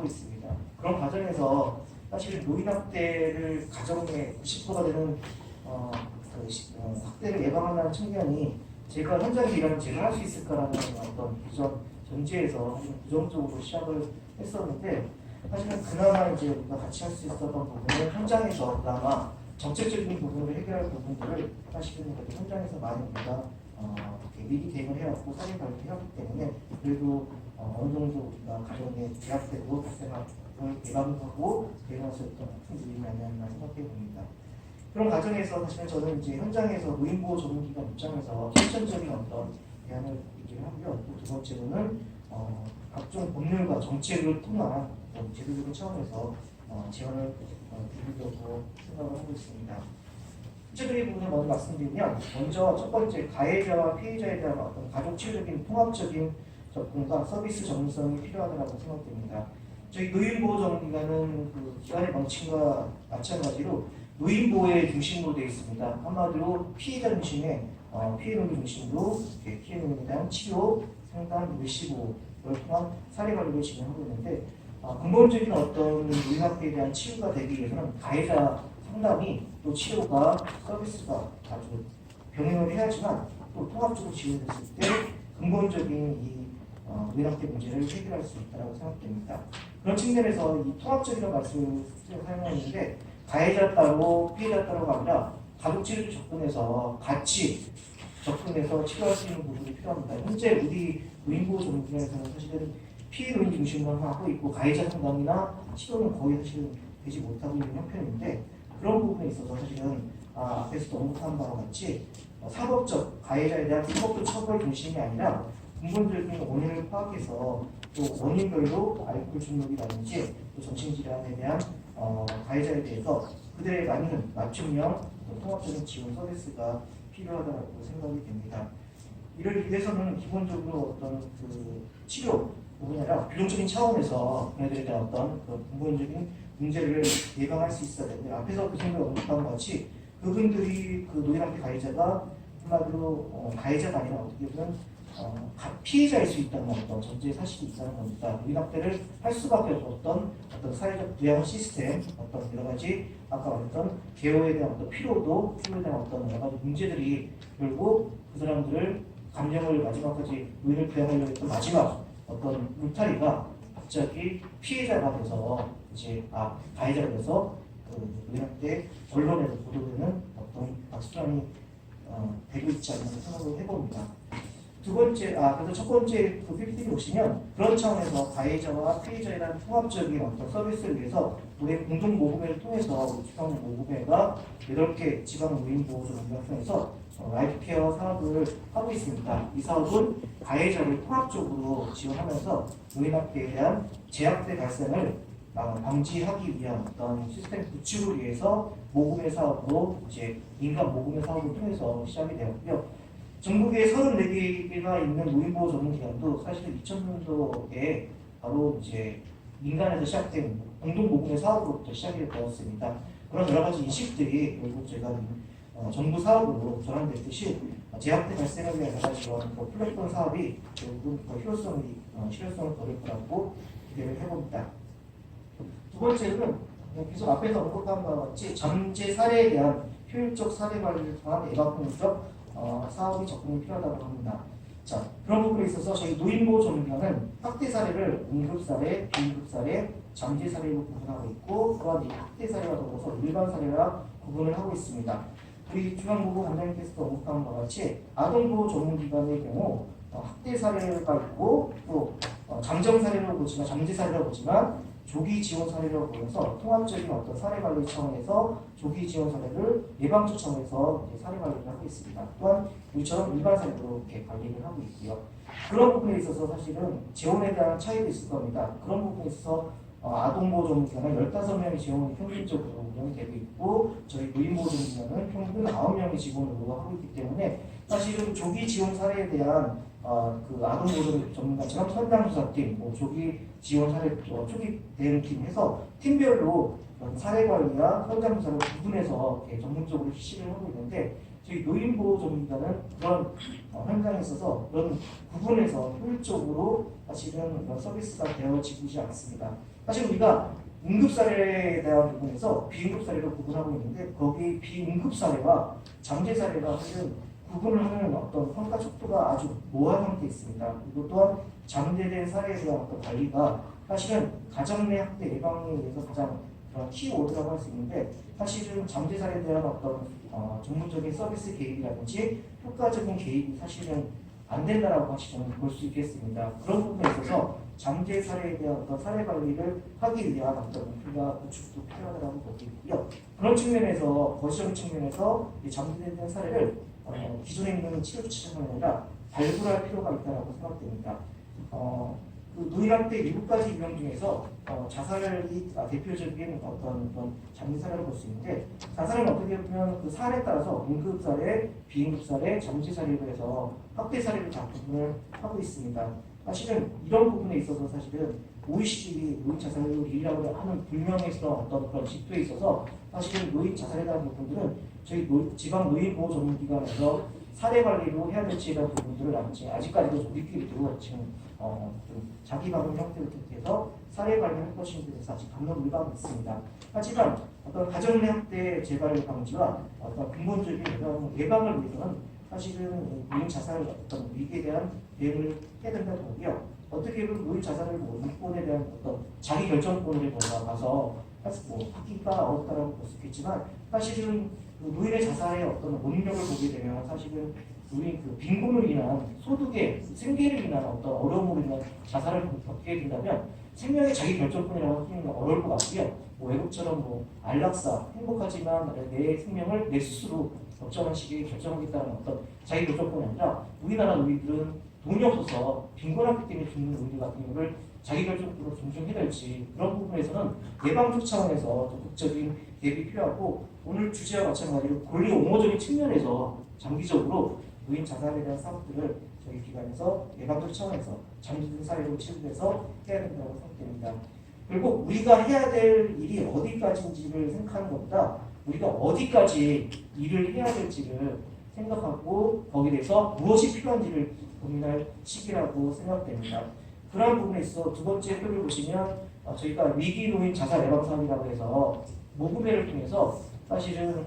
하고 있습니다. 그런 과정에서 사실 노인학대를 가정의 90%가 되는 학대를 예방한다는 측면이 제가 현장에 일하면 제가 할 수 있을까라는 어떤 기존 전제에서 부정적으로 시작을 했었는데, 사실은 그나마 이제 우리가 같이 할 수 있었던 부분은 현장에서 그나마 정책적인 부분을 해결할 부분들을 사실은 현장에서 많이 우리가 미리 대응을 해왔고 사례 발표해왔기 때문에 그래도 어느 정도 우리가 가정에 제약되고 발생을 예방하고 대응할 수 있던 큰 일이 아니었나 생각해 봅니다. 그런 과정에서 사실은 저는 이제 현장에서 노인보호 전문기관 입장에서 실천적인 어떤 대안을 얘기를 하고요. 또 두 번째로는 각종 법률과 정책을 통한 제도적인 차원에서 지원을 드리려고 생각을 하고 있습니다. 구체적인 부분을 먼저 말씀드리면, 먼저 첫 번째 가해자와 피해자에 대한 어떤 가족 치유적인 통합적인 접근과 서비스 전문성이 필요하다고 생각됩니다. 저희 노인보호 전문기관은 그 기관의 명칭과 마찬가지로 노인보호의 중심으로 되어 있습니다. 한마디로 피해자 중심의 피해 노인 중심으로 피해 노인에 대한 치료, 상담, 물시보호를 통한 사례 관리를 진행하고 있는데, 근본적인 어떤 노인학대에 대한 치유가 되기 위해서는 가해자 상담이 또 치료가 서비스가 아주 병행을 해야지만 또 통합적으로 지원됐을 때 근본적인 이 노인학대 문제를 해결할 수 있다고 생각됩니다. 그런 측면에서 이 통합적이라는 말씀을 사용하는데, 가해자 따로 피해자 따로가 아니라 가족 치료에 접근해서 같이 접근해서 치료할 수 있는 부분이 필요합니다. 현재 우리 노인보호 전문기관에서는 사실은 피해 노인 중심으로 하고 있고 가해자 상담이나 치료는 거의 사실은 되지 못하고 있는 형편인데, 그런 부분에 있어서 사실은 앞에서도 언급한 바와 같이 사법적 가해자에 대한 사법적 처벌 중심이 아니라 근본적인 원인을 파악해서 또 원인별로 알코올 중독이라든지 또 정신질환에 대한 가해자에 대해서 그들에 맞는 맞춤형 통합적인 지원 서비스가 필요하다고 생각이 됩니다. 이를 위해서는 기본적으로 어떤 그 치료 부분이 아니라 교정적인 차원에서 그들에 대한 어떤 그 근본적인 문제를 예방할 수 있어야 되는데, 앞에서 교수님이 언급한 것 같이 그분들이 그 노인학대 가해자가 한마디로 가해자가 아니라 어떻게 보면 피해자일 수 있다는 어떤 전제 사실이 있다는 겁니다. 노인학대를 할 수밖에 없었던 어떤 사회적 부양 시스템, 어떤 여러 가지 아까 말했던 개호에 대한 어떤 피로에 대한 어떤 여러 가지 문제들이 결국 그 사람들을 감정을 마지막까지 노인을 부양하려고 했던 마지막 어떤 울타리가 갑자기 피해자가 돼서 이제 가해자가 돼서 그 노인학대 언론에서 보도되는 어떤 악순환이 되고 있지 않나 생각을 해봅니다. 두 번째, 그래서 첫 번째 그 PPT를 보시면 그런 차원에서 가해자와 피해자에 대한 통합적인 어떤 서비스를 위해서 우리 공동 모금회를 통해서 우리 지방 모금회가 8개 지방 노인보호전문기관을 통해서 라이프 케어 사업을 하고 있습니다. 이 사업은 가해자를 통합적으로 지원하면서 노인학대에 대한 재학대 발생을 방지하기 위한 어떤 시스템 구축을 위해서 모금회 사업으로 이제 민간 모금회 사업을 통해서 시작이 되었고요. 전국에 34개가 있는 노인보호 전문기관도 사실은 2000년도에 바로 이제 민간에서 시작된 공동 모금회 사업으로부터 시작이 되었습니다. 그런 여러 가지 인식들이 결국 제가 정부 사업으로 전환됐듯이 재학대 발생을 위한 여러 가지 플랫폼 사업이 결국은 실효성을 거둘 거라고 기대를 해봅니다. 두 번째는 계속 앞에서 언급한 바와 같이 잠재 사례에 대한 효율적 사례 관리를 통한 예방통적 사업이 접근이 필요하다고 합니다. 자, 그런 부분에 있어서 저희 노인보호 전문기관은 학대 사례를 응급 사례, 비응급 사례, 잠재 사례로 구분하고 있고, 또한 이 학대 사례와 더불어서 일반 사례와 구분을 하고 있습니다. 우리 중앙보호 관장님께서도 언급한 바와 같이 아동보호 전문기관의 경우 학대 사례가 있고 또 잠정 사례로 보지만 잠재 사례로 보지만 조기 지원 사례로 보면서 통합적인 어떤 사례 관리 차원에서 조기 지원 사례를 예방적 차원에서 사례 관리를 하고 있습니다. 또한 우리처럼 일반 사례로 이렇게 관리를 하고 있고요. 그런 부분에 있어서 사실은 지원에 대한 차이도 있을 겁니다. 그런 부분에 있어서 아동보호 전문기관은 15명의 지원이 평균적으로 운영이 되고 있고, 저희 노인보호 전문기관은 평균 9명의 지원으로 하고 있기 때문에 사실은 조기 지원 사례에 대한 그 아동보호 전문가처럼 현장조사팀, 조기 지원 사례, 초기 대응팀 해서 팀별로 사례 관리와 현장조사를 구분해서 전문적으로 실시를 하고 있는데, 저희 노인보호 전문가는 그런 현장에 있어서 그런 구분해서 효율적으로 사실은 서비스가 되어지지 않습니다. 사실 우리가 응급사례에 대한 부분에서 비응급사례로 구분하고 있는데 거기 비응급사례와 잠재사례가 사실은 구분을 하는 어떤 평가 척도가 아주 모호한 상태에 있습니다. 그리고 또한 잠재된 사례에 대한 어떤 관리가 사실은 가정 내 학대 예방에 대해서 가장 키워드라고 할 수 있는데 사실은 잠재 사례에 대한 어떤 전문적인 서비스 개입이라든지 효과적인 개입이 사실은 안 된다라고 사실 저는 볼 수 있겠습니다. 그런 부분에 있어서 잠재 사례에 대한 어떤 사례 관리를 하기 위한 어떤 목표가 구축도 필요하다고 보고 있고요. 그런 측면에서 거시적인 측면에서 이 잠재된 사례를 기존에 있는 치료 주체가 아니라 발굴할 필요가 있다고 생각됩니다. 그 노인학대 7가지 유형 중에서 자살이 대표적인 어떤 잠재 사례로 볼 수 있는데 자살은 어떻게 보면 그 사안에 따라서 응급 사례, 비응급 사례, 잠재 사례로 해서 학대 사례를 다 구분을 하고 있습니다. 사실은 이런 부분에 있어서 사실은 OECD 노인 자살률 1위라고 하는 불명에서 어떤 그런 지표에 있어서 사실은 노인 자살에 대한 부분들은 저희 지방 노인보호 전문기관에서 사례 관리로 해야 될지에 대한 부분들을 아직까지도 우리끼리도 지금 좀 자기 방어 형태를 택해서 사례 관리할 것인지에 대해서 아직 감론 불가하고 있습니다. 하지만 어떤 가정 내 학대 재발 방지와 어떤 근본적인 예방을 위해서는 사실은 노인 자살 어떤 위기에 대한 대응을 해야 된다고 보고요. 어떻게 보면 노인 자살을 인권에 대한 어떤 자기 결정권을 넘어가서 사실 하기가 어렵다라고 볼 수 있겠지만 사실은 노인의 자살의 어떤 원인력을 보게 되면 사실은 노인 그 빈곤으로 인한 소득의 생계를 인한 어떤 어려움으로 인한 자살을 겪게 된다면 생명의 자기 결정권이라고 하기는 어려울 것 같고요. 외국처럼 안락사, 행복하지만 내 생명을 내 스스로 적정한 시기에 결정하겠다는 어떤 자기 결정권이 아니라 우리나라 노인들은 돈이 없어서 빈곤하기 때문에 죽는 노인들 같은 경우를 자기 결정권으로 존중해야 될지 그런 부분에서는 예방적 차원에서 적극적인 대입이 필요하고 오늘 주제와 마찬가지로 권리 옹호적인 측면에서 장기적으로 노인 자살에 대한 사업들을 저희 기관에서 예방적 차원에서 잠재된 사례로 치부해서 해야 된다고 생각됩니다. 그리고 우리가 해야 될 일이 어디까지인지를 생각하는 것보다 우리가 어디까지 일을 해야 될지를 생각하고 거기에 대해서 무엇이 필요한지를 고민할 시기라고 생각됩니다. 그러한 부분에 있어 두 번째 표를 보시면 저희가 위기 노인 자살 예방 사업이라고 해서 모금회를 통해서 사실은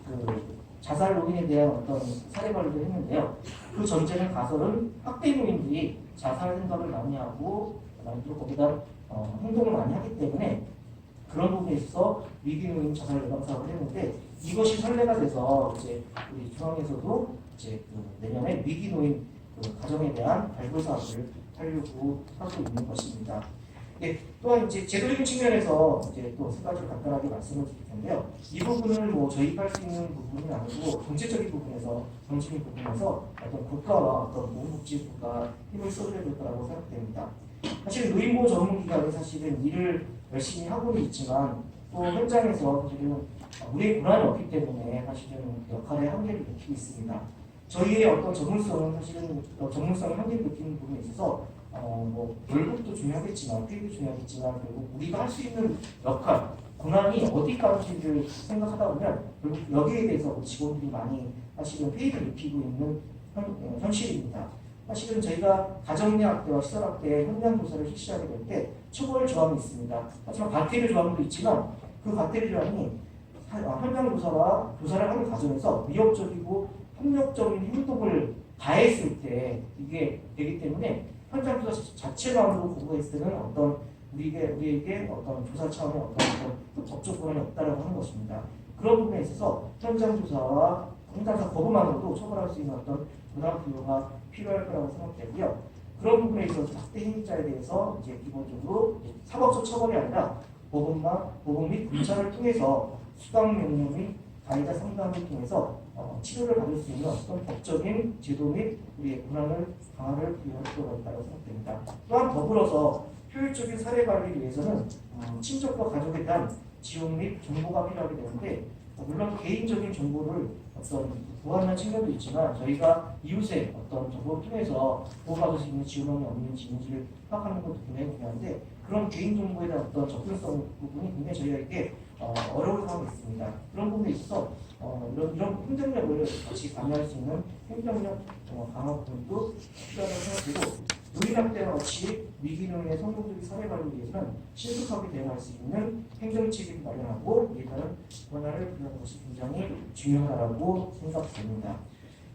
그 자살 노인에 대한 어떤 사례 관리를 했는데요. 그 전제는 가설은 학대 노인들이 자살 생각을 많이 하고 또 거기다 행동을 많이 하기 때문에 그런 부분에 있어서 위기 노인 자살 예방 사업을 했는데 이것이 선례가 돼서 이제 우리 중앙에서도 이제 그 내년에 위기 노인 그 가정에 대한 발굴 사업을 하려고 하고 있는 것입니다. 예, 또한 이제 제도적인 측면에서 이제 또 세 가지를 간단하게 말씀을 드릴 텐데요. 이 부분을 저희할 수 있는 부분은 아니고 정책적인 부분에서 정책적인 부분에서 어떤 국가와 어떤 보건복지부가 힘을 써줘야 될 거라고 생각됩니다. 사실 노인보호 전문기관은 사실은 일을 열심히 하고는 있지만 또 현장에서 사실은 우리의 권한이 없기 때문에 사실은 역할의 한계를 느끼고 있습니다. 저희의 어떤 전문성은 사실은 전문성의 한계를 느끼는 부분에 있어서 월급도 중요하겠지만 페이도 중요하겠지만 결국 우리가 할 수 있는 역할, 권한이 어디까지를 생각하다 보면 결국 여기에 대해서 직원들이 많이 사실은 페이를 느끼고 있는 현실입니다. 사실은 저희가 가정 내 학대와 시설 학대 현장 조사를 실시하게 될 때 처벌 조항이 있습니다. 하지만 과태료 조항도 있지만 그 과태료 조항이 현장 조사와 조사를 하는 과정에서 위협적이고 폭력적인 행동을 가했을 때 이게 되기 때문에 현장 조사 자체만으로 보고했을 때는 어떤 우리에게 어떤 조사 차원의 어떤 법적 권한이 없다라고 하는 것입니다. 그런 부분에 있어서 현장 조사와 현장 조사 거부만으로도 처벌할 수 있는 어떤 문화 부여가 필요할 거라고 생각되고요. 그런 부분에 있어서 학대 행위자에 대해서 이제 기본적으로 사법적 처벌이 아니라 보건 및 검사를 통해서 수강 명령 및 가해자 상담을 통해서 치료를 받을 수 있는 어떤 법적인 제도 및 우리의 권한을 강화를 부여할 필요가 있다고 생각됩니다. 또한 더불어서 효율적인 사례 관리를 위해서는 친족과 가족에 대한 지원 및 정보가 필요하게 되는데 물론 개인적인 정보를 보호하는 측면도 있지만 저희가 이웃의 어떤 정보를 통해서 보호받을 수 있는 지원이 없는지를 파악하는 것도 굉장히 중요한데 그런 개인정보에 대한 어떤 접근성 부분이 굉장히 저희에게 어려운 상황이 있습니다. 그런 부분에 있어서 이런 행정력을 같이 관여할 수 있는 행정력 강화 부분도 필요하다고 생각되고 노인학대와 같이 위기노인의 성공적인 사회 관리를 위해서는 신속하게 대응할 수 있는 행정체계를 마련하고 일단은 권한을 부여하는 것이 굉장히 중요하다고 생각됩니다.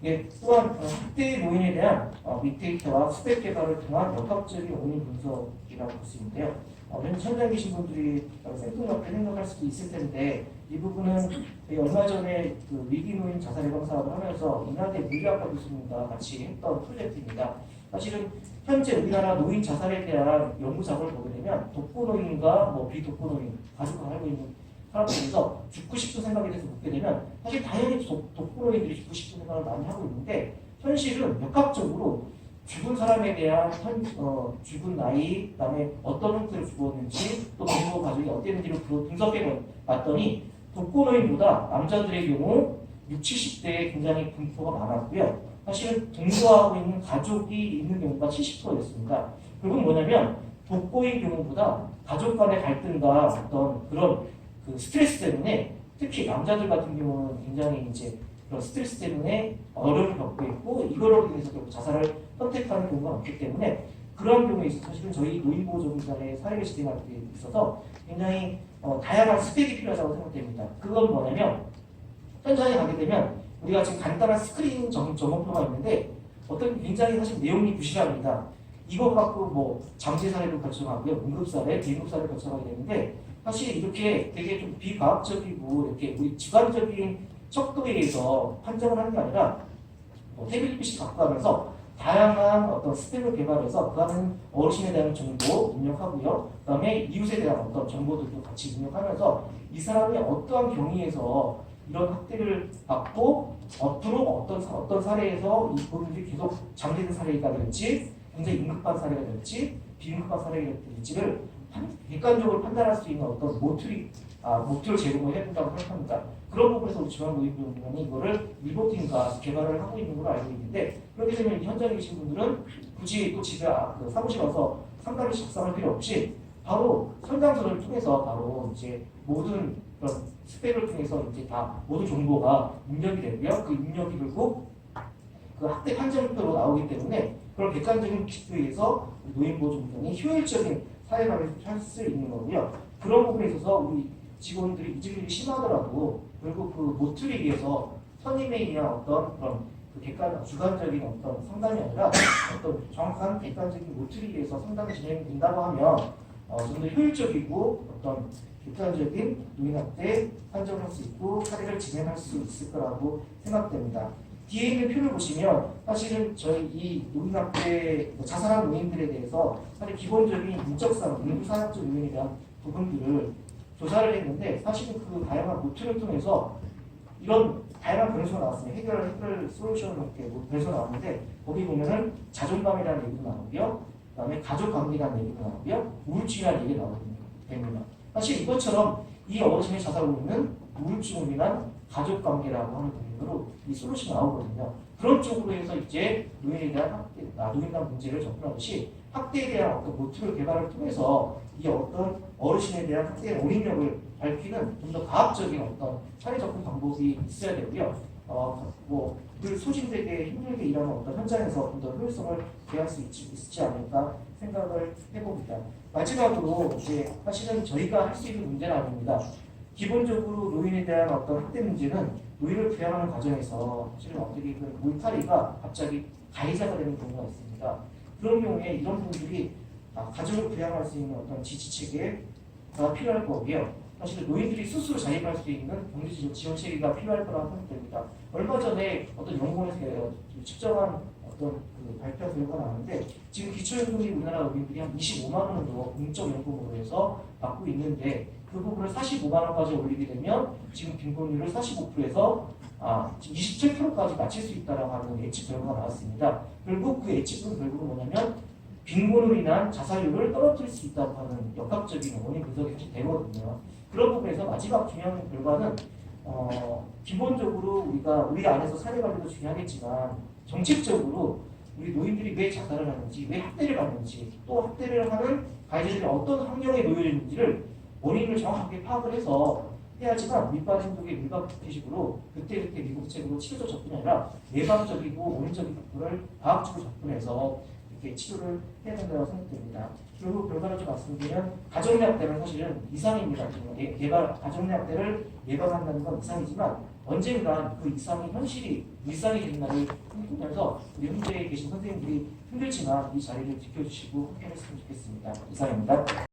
예, 또한 학대 노인에 대한 빅데이터와 스펙 개발을 통한 역학적인 원인 분석이라고 볼 수 있는데요. 현장에 계신 분들이 생뚱맞게 생각할 수도 있을 텐데 이 부분은 얼마 전에 그 위기노인 자살 예방 사업을 하면서 인하대 물리학과 교수님과 같이 했던 프로젝트입니다. 사실은 현재 우리나라 노인 자살에 대한 연구 자료를 보게 되면 독거노인과 비독거노인 가족과 살고 있는 사람들 중에서 죽고 싶은 생각에 대해서 묻게 되면 사실 당연히 독거노인들이 죽고 싶은 생각을 많이 하고 있는데 현실은 역학적으로 죽은 사람에 대한 죽은 나이, 그다음에 어떤 형태로 죽었는지 또 부모 가족이 어땠는지를 분석해 봤더니 독거노인보다 남자들의 경우 60, 70대에 굉장히 분포가 많았고요. 사실은 동거하고 있는 가족이 있는 경우가 70%였습니다. 그건 뭐냐면 독거인 경우보다 가족 간의 갈등과 어떤 그런 그 스트레스 때문에 특히 남자들 같은 경우는 굉장히 이제 그런 스트레스 때문에 어려움을 겪고 있고 이거로 인해서 결국 자살을 선택하는 경우가 많기 때문에 그런 경우에 있어서 사실은 저희 노인보호조문단의 사례를 진행할 때 있어서 굉장히 다양한 스펙이 필요하다고 생각됩니다. 그건 뭐냐면 현장에 가게 되면 우리가 지금 간단한 스크린 점검표가 있는데 어떤 굉장히 사실 내용이 부실합니다. 이거 갖고 잠재 사례도 거쳐가고요, 응급 사례, 비응급 사례를 거쳐가게 되는데 사실 이렇게 되게 좀 비과학적이고 이렇게 우리 주관적인 척도에 의해서 판정을 하는 게 아니라 태블릿 PC 갖고 가면서 다양한 어떤 스펙을 개발해서 그 안에는 어르신에 대한 정보 입력하고요, 그다음에 이웃에 대한 어떤 정보들도 같이 입력하면서 이 사람이 어떠한 경위에서 이런 학대를 받고 앞으로 어떤 사례에서 이 부분들이 계속 잠재된 사례가 될지 굉장히 응급한 사례가 될지 비응급한 사례가 될지를 객관적으로 판단할 수 있는 어떤 모듈을 제공을 해준다고 생각합니다. 그런 부분에서 우리 중앙노인보호원이 이거를 리포팅과 개발을 하고 있는 걸로 알고 있는데 그렇게 되면 현장에 계신 분들은 굳이 또 집에 사무실 와서 상담을 작성할 필요 없이 바로 현장전을 통해서 바로 이제 모든 그런 스펙을 통해서 이제 다 모든 정보가 입력이 되고요. 그 입력이 결국 그 학대 판정표로 나오기 때문에 그런 객관적인 기초에 의해서 노인보호조문단이 효율적인 사회관리를 할 수 있는 거고요. 그런 부분에 있어서 우리 직원들이 이직률이 심하더라도 결국 그 모틀에 의해서 선임에 의한 어떤 그런 그 주관적인 어떤 상담이 아니라 어떤 정확한 객관적인 모틀에 의해서 상담이 진행된다고 하면 좀 더 효율적이고 어떤 객관적인 노인학대 판정을 할 수 있고 사례를 진행할 수 있을 거라고 생각됩니다. 뒤에 있는 표를 보시면 사실은 저희 이 노인학대 자살한 노인들에 대해서 사실 기본적인 인적상, 인구사역적 요인에 대한 부분들을 조사를 했는데 사실은 그 다양한 모틀을 통해서 이런 다양한 변수가 나왔습니다. 해결 솔루션 이렇게 변수가 나왔는데 거기 보면은 자존감이라는 얘기도 나오고요, 그다음에 가족 관계라는 얘기도 나오고요, 우울증이라는 얘기가 나옵니다. 사실 이것처럼 이 어르신의 자살로 인한 우울증으로 인한 가족 관계라고 하는 부분으로 이 솔루션이 나오거든요. 그런 쪽으로 해서 이제 노인에 대한 학대, 노인에 대한 문제를 접근하듯이 학대에 대한 어떤 모틀을 개발을 통해서 이 어떤 어르신에 대한 학대의 원인력을 밝히는 좀 더 과학적인 어떤 사회 접근 방법이 있어야 되고요. 늘 소진되게 힘들게 일하는 어떤 현장에서 좀 더 효율성을 기할 수 있지 않을까 생각을 해봅니다. 마지막으로 이제 사실은 저희가 할 수 있는 문제는 아닙니다. 기본적으로 노인에 대한 어떤 학대 문제는 노인을 부양하는 과정에서 사실은 어떻게 그 울타리가 갑자기 가해자가 되는 경우가 있습니다. 그런 경우에 이런 분들이 가족을 부양할 수 있는 어떤 지지체계가 필요할 거고요. 사실 노인들이 스스로 자립할 수 있는 경제적 지원 체계가 필요할 거라고 생각됩니다. 얼마 전에 어떤 연구원에서 측정한 어떤 그 발표 결과가 나왔는데 지금 기초연금이 우리나라 노인들이 한 25만 원 정도 공적연금으로 해서 받고 있는데 그 부분을 45만 원까지 올리게 되면 지금 빈곤율을 45%에서 27%까지 낮출 수 있다라고 하는 예측 결과가 나왔습니다. 결국 그 예측은 결국은 뭐냐면 빈곤으로 인한 자살률을 떨어뜨릴 수 있다고 하는 역학적인 원인 분석이 사실 되거든요. 그런 부분에서 마지막 중요한 결과는 기본적으로 우리 안에서 사회 관리도 중요하겠지만 정책적으로 우리 노인들이 왜 자살을 하는지, 왜 학대를 받는지, 또 학대를 하는 가해자들이 어떤 환경에 놓여 있는지를 원인을 정확하게 파악을 해서 해야지만 밀반 행동의 밀반 부패식으로 그때그때 미국적으로 치료적 접근이 아니라 예방적이고 원인적인 부분을 과학적으로 접근해서 이렇게 치료를 해야 된다고 생각됩니다. 그리고 결과를 좀 말씀드리면 가정의학대는 사실은 이상입니다. 가정의학대를 예방한다는 건 이상이지만 언젠간 그 이상이 현실이 일상이 되는 날이 생기면서 우리 현재에 계신 선생님들이 힘들지만 이 자리를 지켜주시고 함께 했으면 좋겠습니다. 이상입니다.